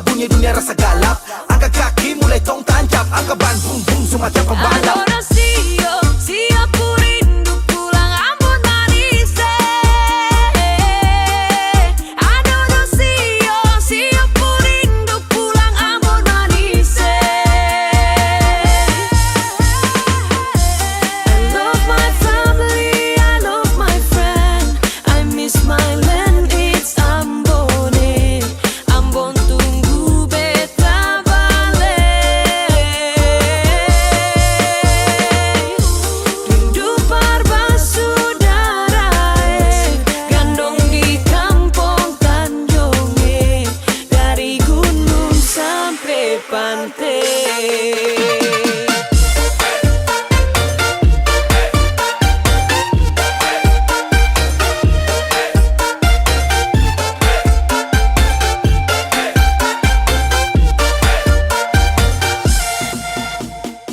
Bunyi dunia rasa galap. Angkat kaki mulai tong tancap. Angkat ban bung bung semacam pembalap. Adorasio, siapa rindu pulang Ambon Manise. Adorasio, siapa rindu pulang Ambon Manise. I love my family, I love my friend. I miss my land, it's Ambone. Ambon tunggu beta balik. Rindu parbasaudara, gandong di kampung Tanjunge, dari gunung sampai pantai.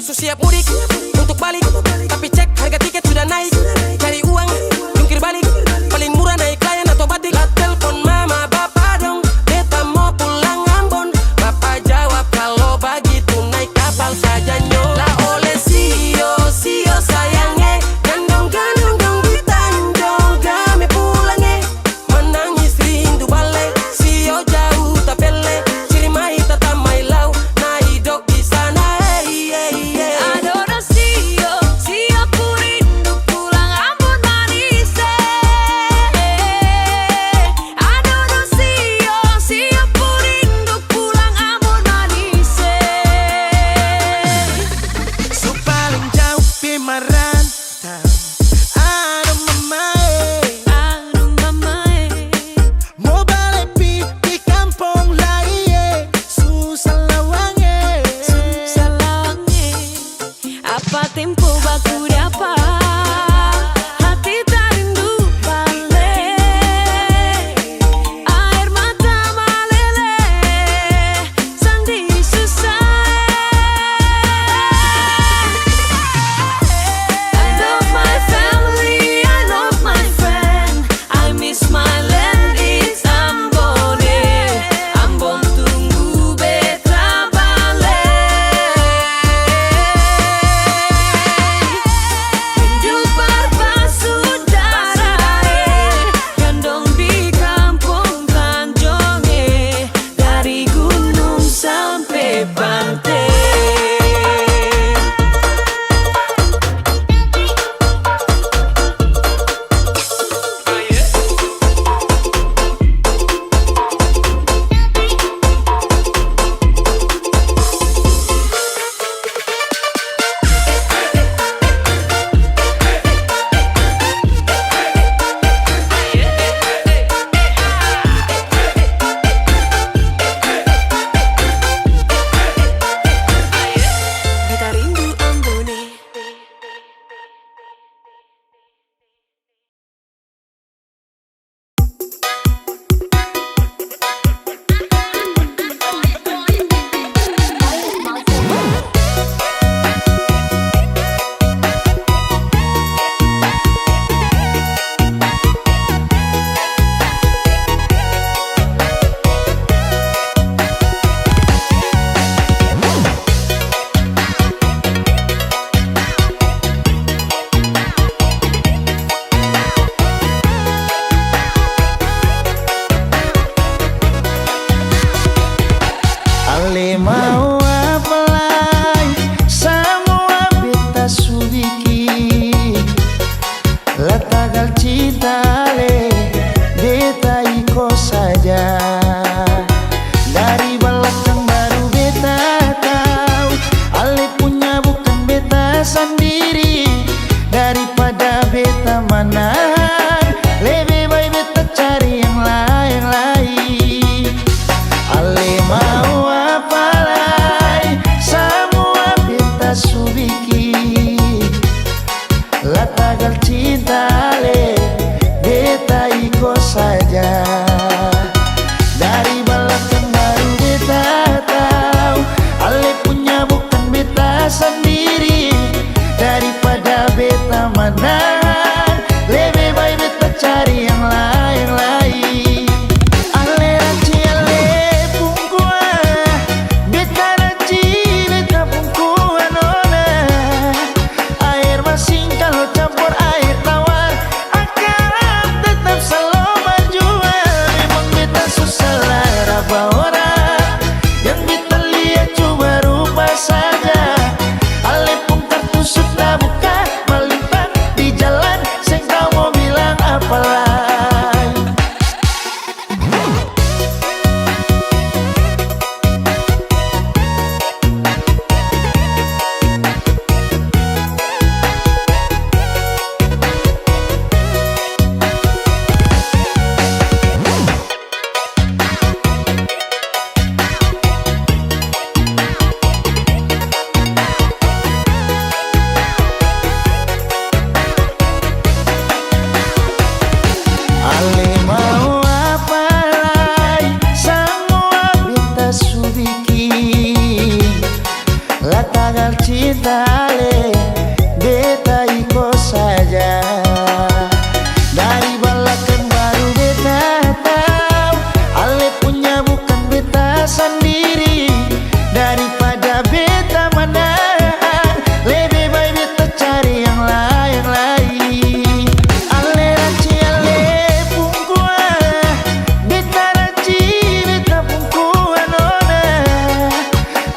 So siap mudik untuk balik, tapi cek harga tiket sudah naik. Cari uang, jungkir balik, paling murah naik layan atau batik. Lah telepon mama bapak dong, beta mau pulang Ambon. Bapak jawab kalau begitu naik kapal saja nyo. Lah oleh sio sayangnya, gandong dong di Tanjung kami pulangnya. Menangis rindu balik, sio jauh tapele, ciri mai tata mai lau, na hidup di sana. Adorasio, siapa rindu pulang Ambon Manise. Adorasio, siapa rindu pulang Ambon Manise. So paling jauh pi merantau. Aduh mamae, mau balik pi di kampung lain. Susah lawange. Salangnya, apa tempo baku dapat, hati tak rindu balik. Air mata meleleh, sendiri susah. I love my family, I love my friend. I miss my land, it's Ambone. Ambon tunggu beta balik. Rindu sendiri daripada beta menahan. Lebih baik beta cari yang lain. Ale mau apa lagi, semua beta subiki. La tagal cinta ale, beta iko saja. Dari belakang baru beta tahu, ale punya bukan beta sendiri. Daripada beta menahan, lebih baik beta cari yang lain. Ale ranci ale pungkua, beta ranci beta pungkua nona. Air masin kalau campur air tawar akan tetap selalu berjuang. Memang beta susah laraba orang, yang beta lihat cuma rupa saja. Ale pun kartu sudah buka, melintang di jalan, seng kau mau bilang apa lagi. Ale mau apa lagi, semua beta subiki. La tagal cinta ale, beta iko saja. Dari belakang baru beta tahu, ale punya bukan beta sendiri. Daripada beta menahan, lebih baik beta cari yang lain. Ale ranci ale pungkua, beta ranci beta pungkua nona.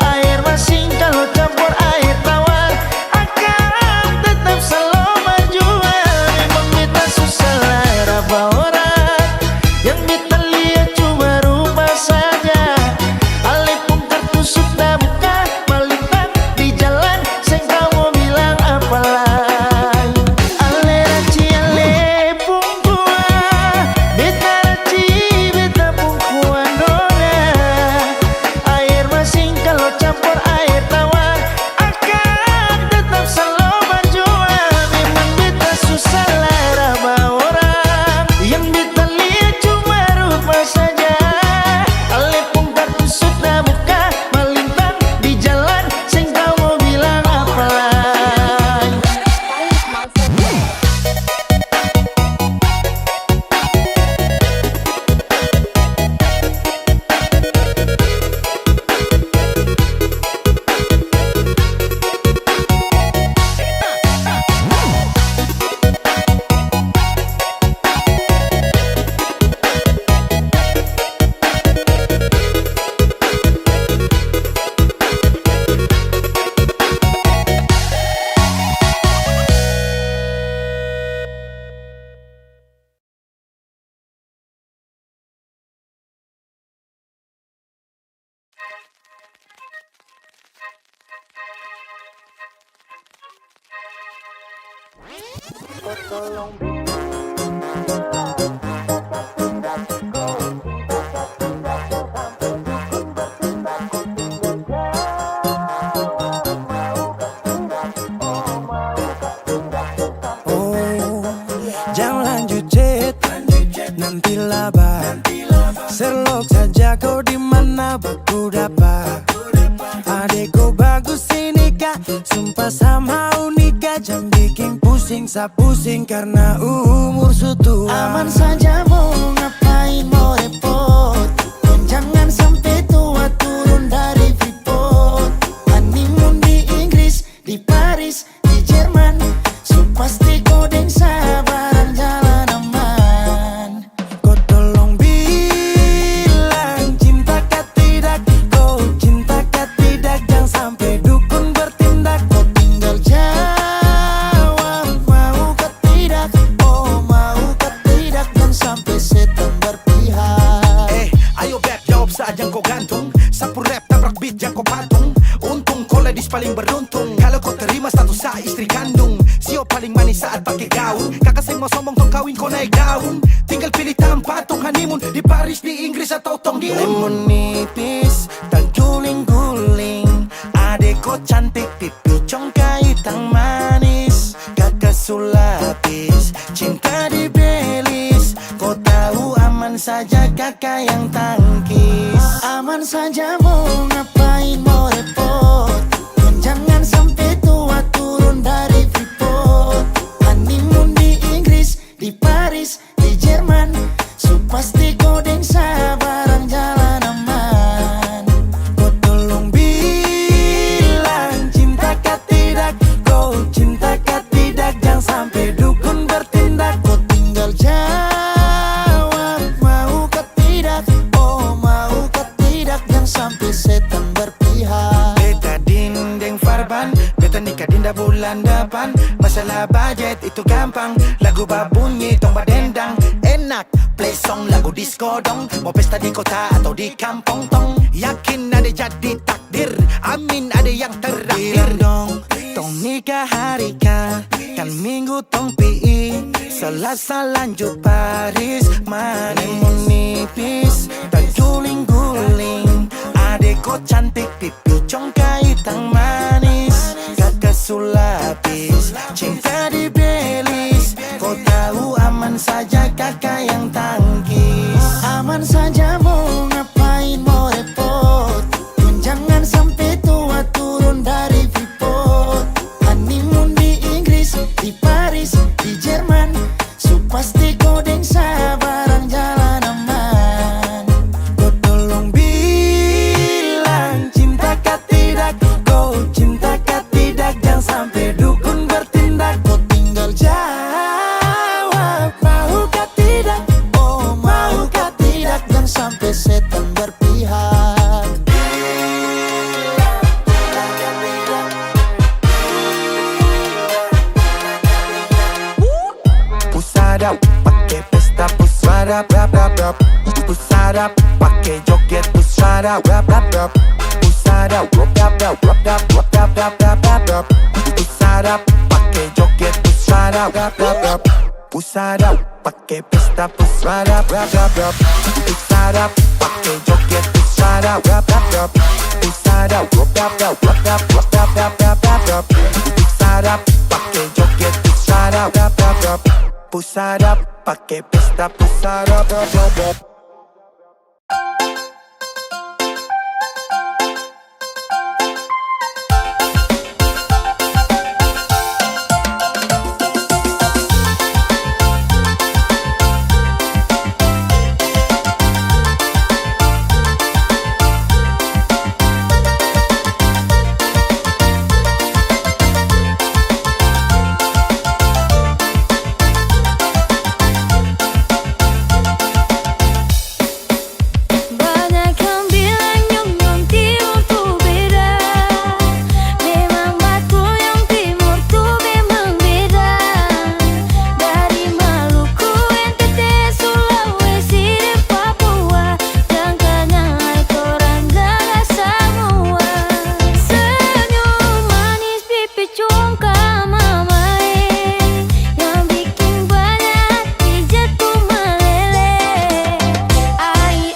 Air masin kalau campur air tawar akan tetap selalu berjuang. Memang beta susah laraba orang, yang beta lihat cuma rupa saja. Ale pun kartu sudah buka, melintang di jalan, seng kau mau bilang apa lagi. Ale ranci ale pungkua, beta ranci beta pungkua nona. Air masin kalau campur air tawar akan tetap selalu berjuang. Memang beta susah laraba orang, yang beta lihat cuma rupa saja. Ale pun kartu sudah buka, melintang di jalan, seng kau mau bilang apa lagi. Jangan lanjut chat, nanti laba. Selok saja kau di mana baku dapat. Adekku bagus ini kak, sumpah sama unika. Jangan bikin pusing, sa pusing karena umur sutua. Aman saja mau ngapain mau repot, jangan sampai tua turun dari Freeport. Honeymoon di Inggris, di Paris, di Jerman, so pasti kodeng sabaran jalan aman. Kau tolong bilang cinta kah tidak, kau cinta kah tidak. Jangan sampai dukun bertindak. Kau tinggal jawab mau ke tidak, oh mau ke tidak. Jangan sampai setan berpihak. Ayo beb jawab saja kau gantung. Sapu rap tabrak beat jangan kau patung. Untung kau ladies paling beruntung, kalau kau terima status saya istri kandung. bunyi saat pakai gaun. Kakak saya mau sombong tong kawin kau naik daun. Tinggal pilih tempat tong honeymoon, di Paris, di Inggris atau tong di Lemon nipis dan guling-guling, adek kok cantik, pipi congkai tang manis. Kakak sulapis, cinta di Belis. Kau tahu aman saja kakak yang tangkis. Aman saja mau ngapain mau repot. Dan jangan sampai tua turun dari Freeport. Honeymoon di Inggris, di Paris, di Jerman. So pasti kau deng sabarang jalan aman. Kau tolong bilang cinta kah tidak, kau cinta kah tidak, jangan sampai dukun bertindak. Kau tinggal jawab mau ke tidak. Oh mau ke tidak, jangan sampai setan berpihak. Beta dinding farban, beta nikah dinda bulan depan. Masalah budget itu gampang, lagu babunyi tong badendang. enak. Play song lagu disco dong. Mau pesta di kota atau di kampung tong. Yakin ada jadi takdir, amin ada yang terakhir. Bilang dong, tong nikah hari kan minggu tong PI, Selasa lanjut Paris. Mana mau nipis dan guling-guling, adek kok cantik, pipi congkai tang manis. Kakak sulapis, cinta di Belis. Kau tahu aman saja kakak yang tangkis. Aman saja mau ngapain mau repot. Dan jangan sampai tua turun dari Freeport. Honeymoon di Inggris, di Paris, di Jerman. So pasti kau deng sabarang jalan aman. Kau tolong bilang cinta kah tidak, kau cinta kah tidak, jangan sampai dukun bertindak. Kau tinggal jawab mau kah tidak. Oh mau kah tidak, jangan sampai setan berpihak. Pusada pakai pesta, pusada rap rap rap. Pusada pakai joget, pusada rap rap rap. Pusada rap rap rap rap rap rap rap rap rap rap. Pusada pakai joget, pusada rap rap rap. Pusada pakai pesta, pusada rap rap rap. Pusada pakai joget, pusada rap rap rap. Pusada rap rap rap rap rap rap rap rap rap rap. Pusada pakai joget, pusada rap rap rap. Pusada pakai pesta, pusada rap rap rap. Banyak yang bilang Nyong Timur tuh beda. Memang betul Nyong Timur tuh memang beda. Dari Maluku, NTT, Sulawesi, dan Papua, jangkanya orang gagah semua. Senyum manis pipi congka mamae, yang bikin banyak pijatku meleleh. Ai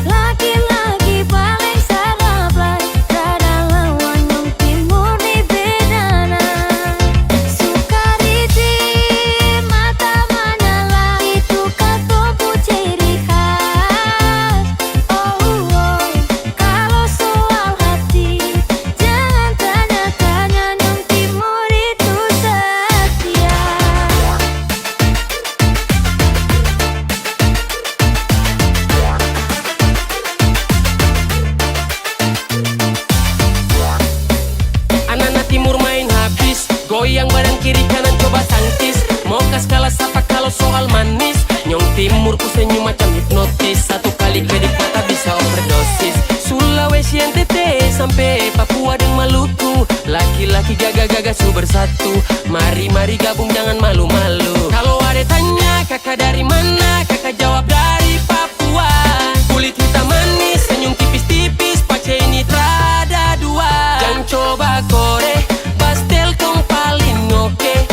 laki-laki paling sarap lai, rada lawan Nyong Timur di bedana. Suka ritim, mata menyala, itu katoku ciri khas. Oh, kalau soal hati, jangan tanya-tanya, Nyong Timur itu setia. Anak-anak timur main habis, goyang badan kiri kanan coba tangkis. Mau kas kalah sapa kalau soal manis. Nyong Timur ku senyum macam hipnotis, satu kali kedip mata bisa overdosis. Sulawesi, NTT, sampai Papua dan Maluku, laki-laki gagah-gagah su bersatu. Mari-mari gabung jangan malu-malu. Kalau ada tanya kakak dari mana, kakak jawab dari Papua. Kulit hitam manis, senyum tipis-tipis, pace ini terada dua. Jangan coba kore, pastel kong paling oke.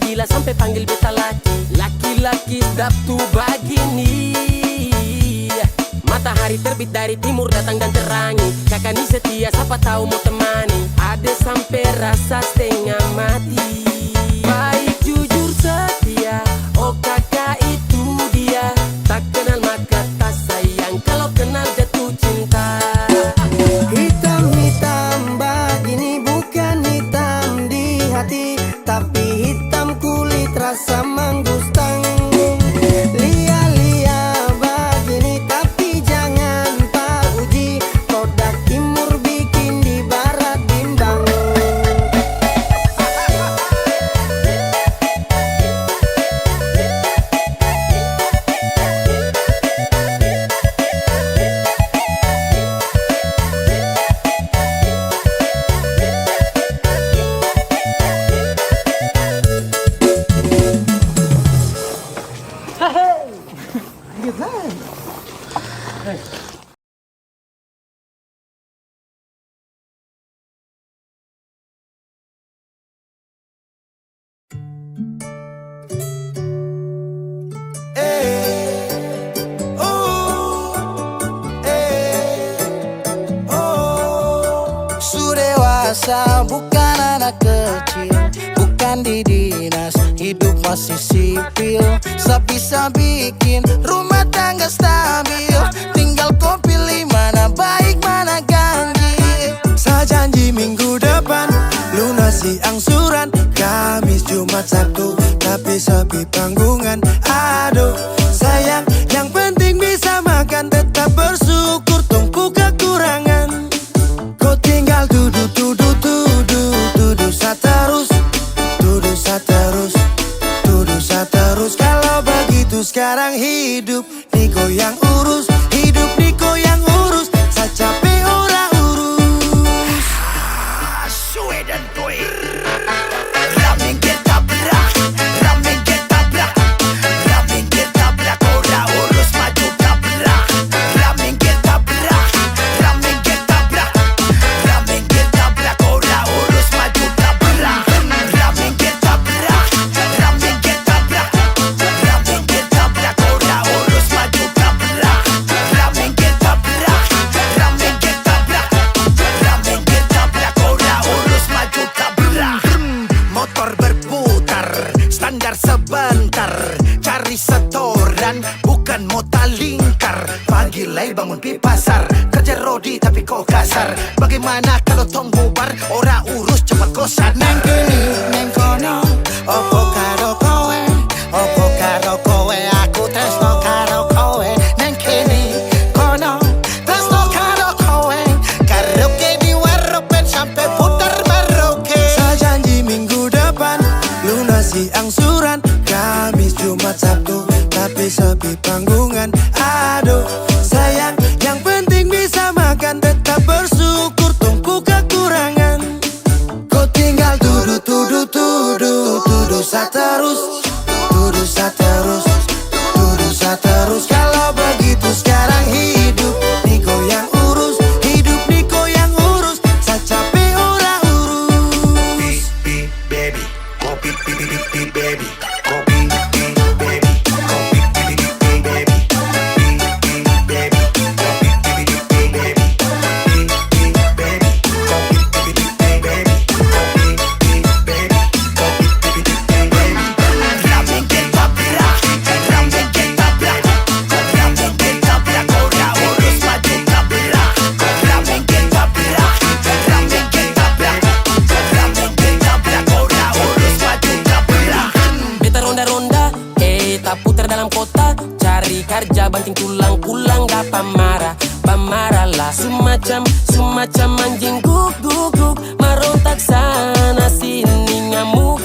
gila sampai panggil beta laki. Laki-laki sedap tuh begini. Matahari terbit dari timur datang dan terangi. Kakak ni setia siapa tahu mau temani. Ada sampai rasa setengah mati. Baik jujur setia, oh kakak itu dia. Tak kenal maka tak sayang, kalau kenal jatuh cinta. Hitam-hitam begini bukan hitam di hati, tapi hitam kulit rasa manggustang. Lia-lia begini tapi jangan pak uji, produk timur bikin di barat bimbang. Dewasa bukan anak kecil, bukan di dinas, hidup masih sipil. Sebisa bikin rumah tangga stabil, tinggal kau pilih mana baik mana ganjil. Saya janji minggu depan lunasi angsuran, Kamis, Jumat, Sabtu, tapi sepi panggungan. Aduh sayang, yang penting bisa makan, tetap bersyukur tumpu kekurangan. Kau tinggal duduk saterus, duduk saterus, duduk saterus. Kalau begitu sekarang hidup Niko yang urus, hidup Niko yang urus. Saya capek orang urus. Suwe dan Toy Ramen ketabrak, ramen ketabrak, ramen ketabrak, ora urus maju tabrak. Ramen ketabrak, ramen ketabrak, ramen ketabrak, ora urus maju tabrak. Ramen ketabrak, ramen ketabrak, ramen ketabrak, ora urus maju tabrak. Ramen ketabrak, ramen ketabrak, ramen ketabrak, ora urus maju tabrak. Motor berputar, standar sebentar, cari setoran, bukan mota lingkar. Pagi lay bangun pi pasar, kerja rodi tapi kok kasar. Bagaimana kalau tong bubar, ora urus cepat kosan. Neng kini, neng kono, opo karo kowe, opo karo kowe, aku tresno karo kowe. Neng kini, kono, tresno karo kowe, karaoke di warropen sampai putar maroke. Saya janji minggu depan lunasi angsuran, Kamis, Jumat, Sabtu, tapi sepi panggungan. Aduh sayang, yang penting bisa makan, tetap bersyukur tumpu kekurangan. Kau tinggal duduk saterus, duduk saterus, duduk saterus. Kalau begitu sekarang hidup Niko yang urus, hidup Niko yang urus. Saya capek orang urus. Baby, kopi baby, kopi baby, kopi baby, kerja banting tulang pulang gak pamarah, pamarah semacam anjing guguk merontak sana sini ngamuk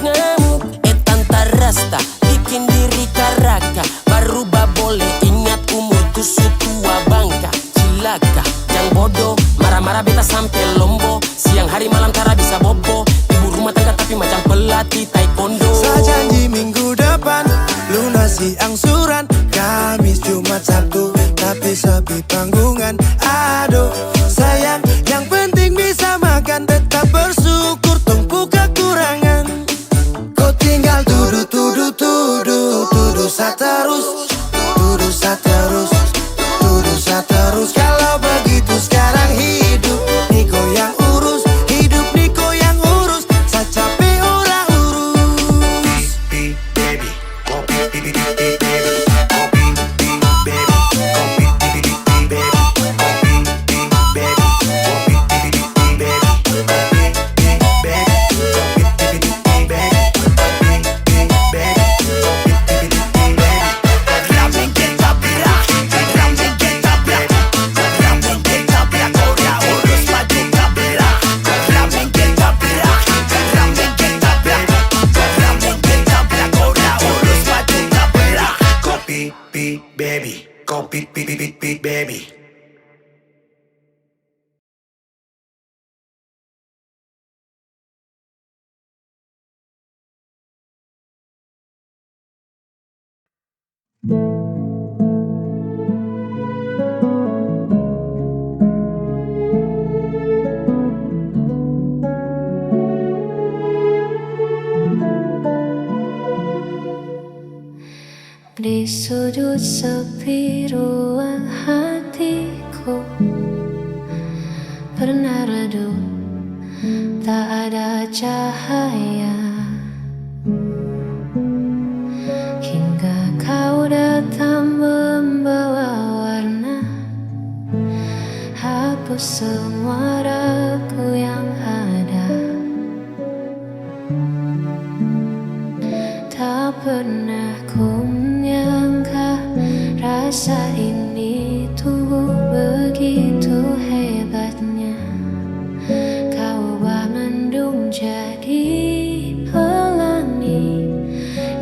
tanta rasta bikin diri karaka baru boleh ingat umurku sutua bangka cilaka yang bodoh marah-marah beta sampai lombo siang hari malam cara bisa bobo ibu rumah tangga tapi macam pelatih taekwondo. Saya janji minggu depan lunasi angsuran, Kamis, Jumat, Sabtu, tapi sepi panggungan. Aduh sayang, yang penting bisa makan, tetap bersyukur tumpu kekurangan. Kau tinggal duduk beat, baby. Di sudut sepi ruang hatiku pernah redup, tak ada cahaya, hingga kau datang membawa warna, hapus semua ragu yang ada. Tak pernah ku menyangka rasa ini tumbuh begitu hebatnya. Kau ubah mendung jadi pelangi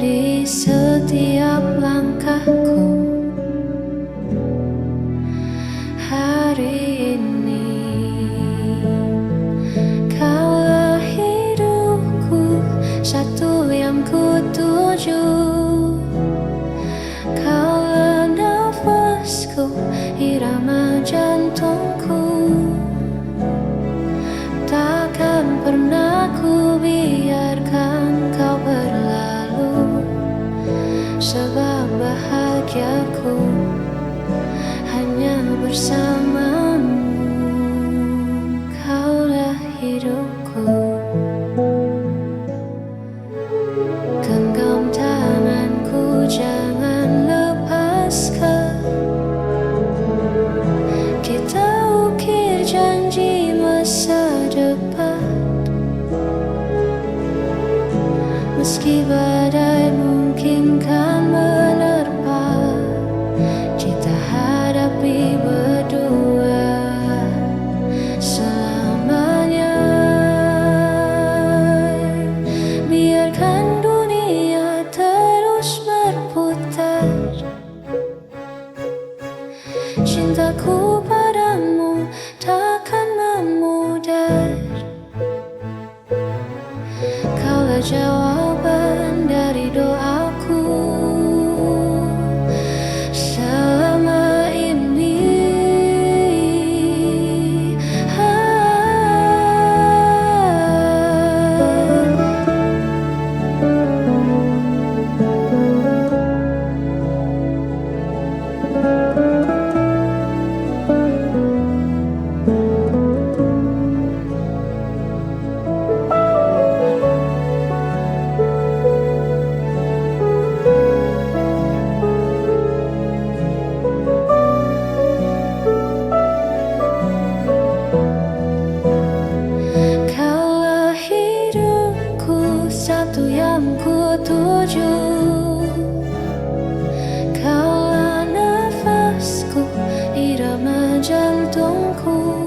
di setiap langkahku. Hari ini kaulah hidupku, satu yang ku tuju. Kaulah nafasku, irama jantungku. Takkan pernah ku biarkan kau berlalu, sebab bahagiaku hanya bersamamu. Kaulah hidupku. Genggam tanganku, jangan lepaskan. Kita ukir janji masa depan. Meski badai mungkin kan menerpa, kita hadapi berdua selamanya. Biarkan dunia terus berputar, cintaku padamu takkan memudar. Kaulah jawaban dari doaku selama ini. Kaulah hidupku, satu yang ku tuju. Kaulah nafasku, irama jantungku.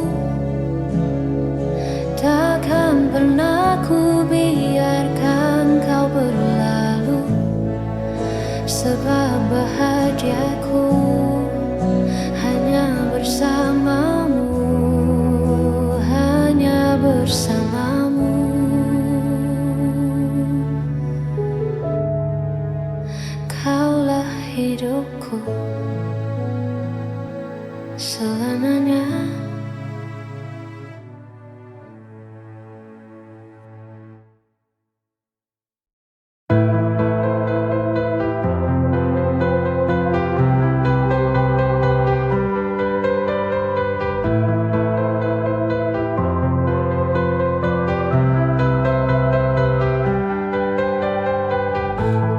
Takkan pernah ku biarkan kau berlalu, sebab bahagiaku hanya bersamamu, hanya bersamamu. Kaulah hidupku selamanya.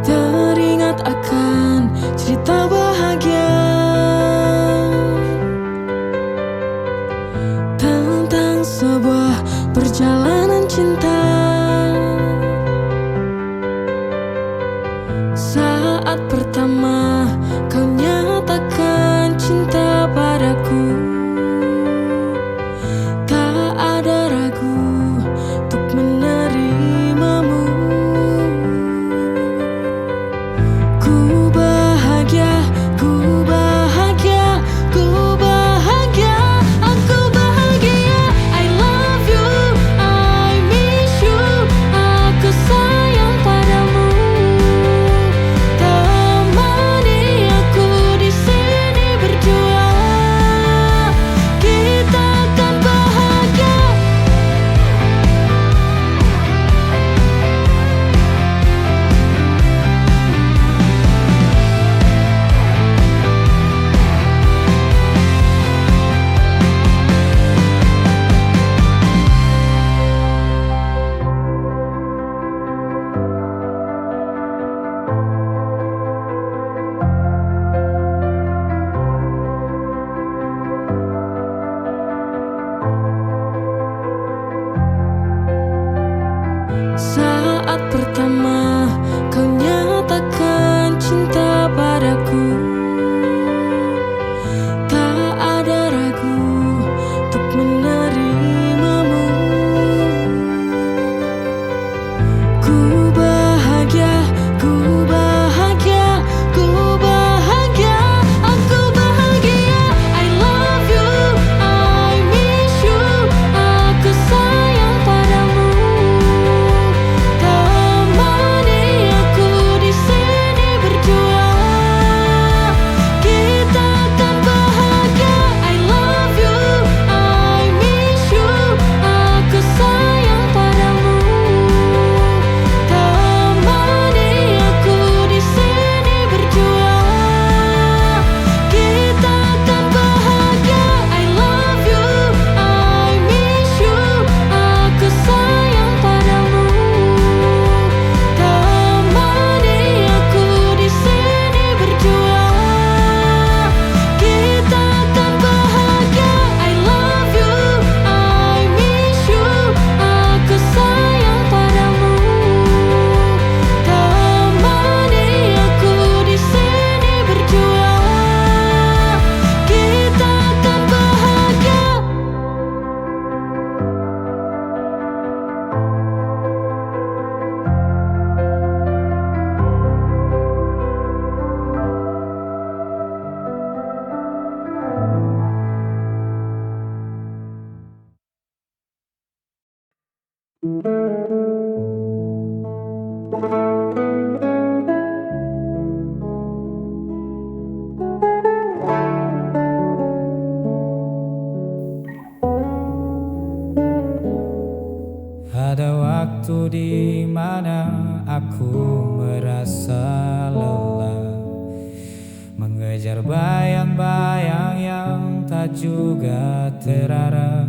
Teringat akan cerita bahagia tentang sebuah perjalanan cinta. Saat pertama kau nyatakan cinta padaku, tak ada ragu untuk menerimamu. Ku bahagia aku merasa lelah mengejar bayang-bayang yang tak juga terarah.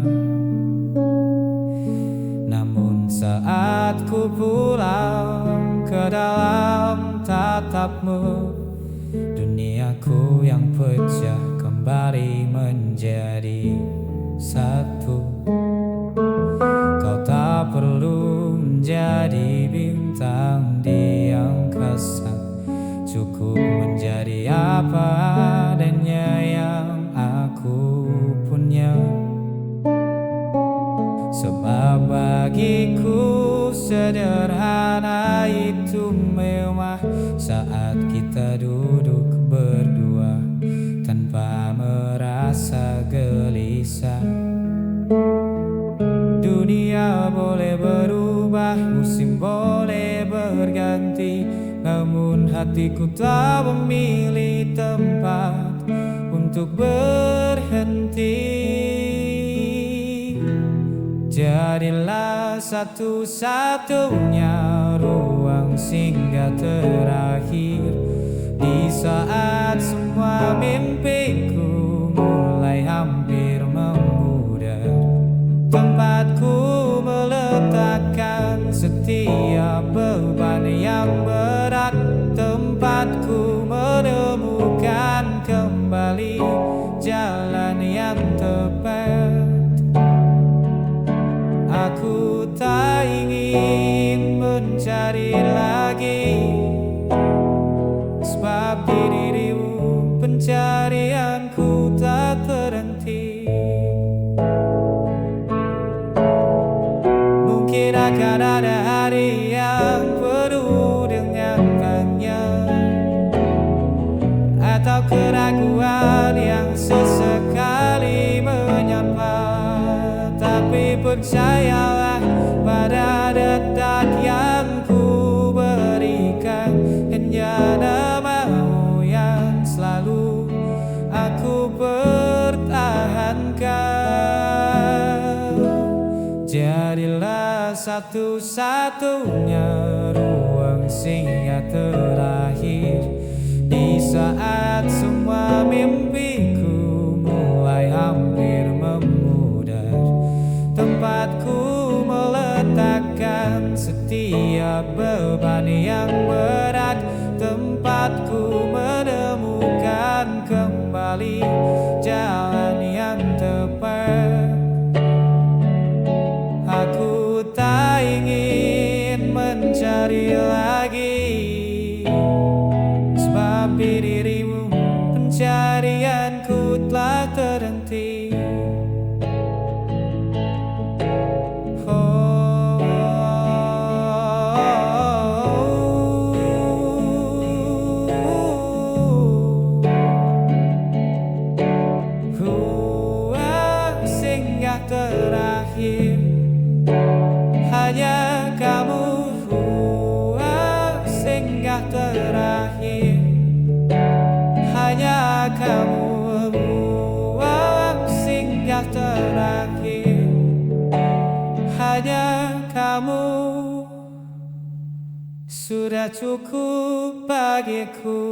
Namun saat ku pulang ke dalam tatapmu, duniaku yang pecah kembali menjadi satu. Kau tak perlu menjadi bintang di angkasa, cukup menjadi apa adanya yang aku punya. Sebab bagiku sederhana itu mewah saat kita duduk berdua tanpa merasa gelisah. Dunia boleh berubah, musim boleh berganti, namun hatiku tak memilih tempat untuk berhenti. Jadilah satu-satunya ruang singgah terakhir di saat semua mimpiku mulai hampir memudar. Tempatku meletakkan setiap beban yang berat, tempatku menemukan kembali jalan yang tepat. Aku tak ingin mencari lagi, sebab di dirimu pencarianku tak terhenti. Mungkin akan ada hari yang penuh dengan tanya atau keraguan yang sesekali menyapa. Tapi percayalah pada detak yang ku berikan, hanya namamu yang selalu aku pertahankan. Jadilah satu-satunya ruang singgah terakhir di saat semua mimpiku mulai hampir memudar. Tempatku meletakkan setiap beban yang berat, tempatku menemukan kembali jalan yang tepat. Aku tak ingin mencari lagi, sebab di dirimu pencarianku telah terhenti. Singgah terakhir hanya kamu, singgah terakhir hanya kamu, singgah terakhir hanya kamu. Sudah cukup bagiku.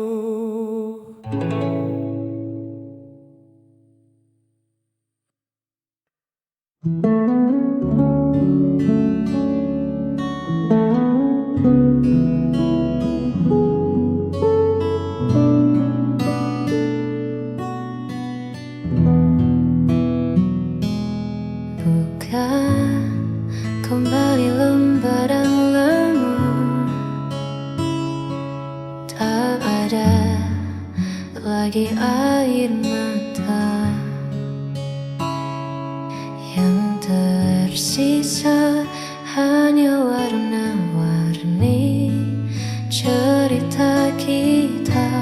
Buka kembali lembaran lama, tak ada lagi air mata yang tersisa, hanya warna-warni cerita kita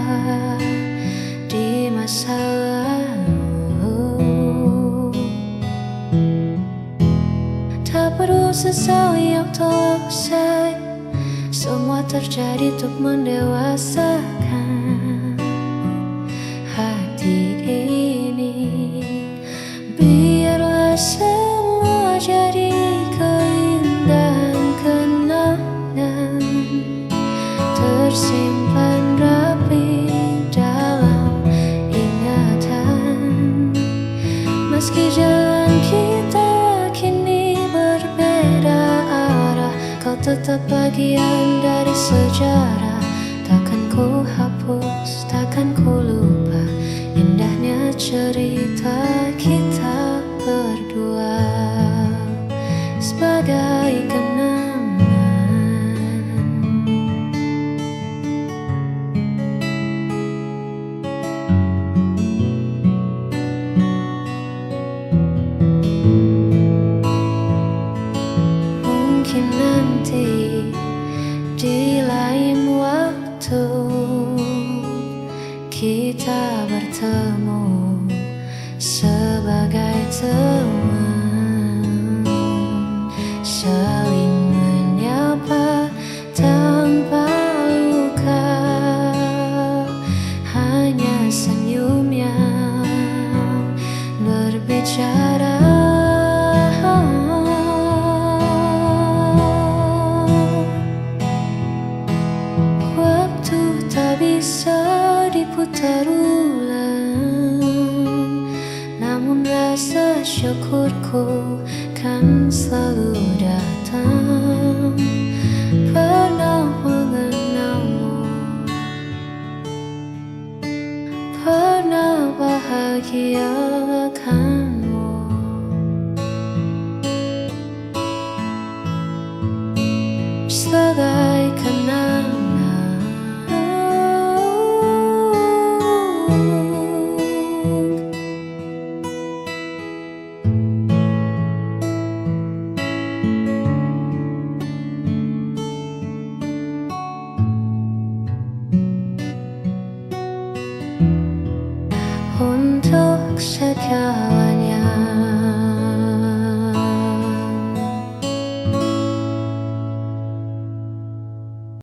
di masa lalu. Tak perlu sesali yang telah usai, semua terjadi untuk mendewasakan hati ini. Biarlah semua jadi keindahan kenangan tetap bagian dari sejarah. Takkan ku hapus, takkan ku lupa indahnya cerita kita berdua sebagai kenangan. Mungkin nanti di lain waktu kita bertemu sebagai teman, saling menyapa tanpa luka, hanya senyum yang berbicara. Waktu tak bisa diputar ulang, namun rasa syukurku kan selalu datang. Pernah mengenalmu, pernah bahagiakanmu, sebagai kenangan. Untuk segala